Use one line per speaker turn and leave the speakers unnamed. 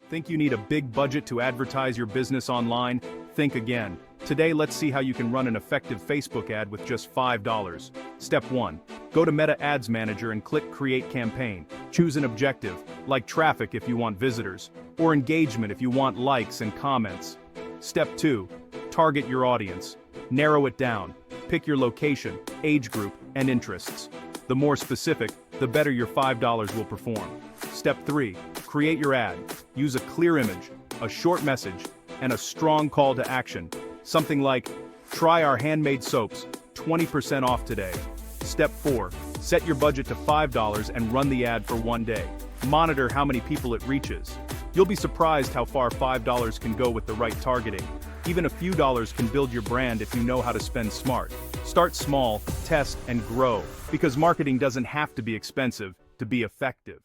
Think you need a big budget to advertise your business online? Think again. Today, let's see how you can run an effective Facebook ad with just $5. Step 1. Go to Meta Ads Manager and click Create Campaign. Choose an objective, like traffic if you want visitors, or engagement if you want likes and comments. Step 2. Target your audience. Narrow it down. Pick your location, age group, and interests. The more specific, the better your $5 will perform. Step 3. Create your ad. Use a clear image, a short message, and a strong call to action. Something like, try our handmade soaps, 20% off today. Step 4. Set your budget to $5 and run the ad for 1 day. Monitor how many people it reaches. You'll be surprised how far $5 can go with the right targeting. Even a few dollars can build your brand if you know how to spend smart. Start small, test, and grow, because marketing doesn't have to be expensive to be effective.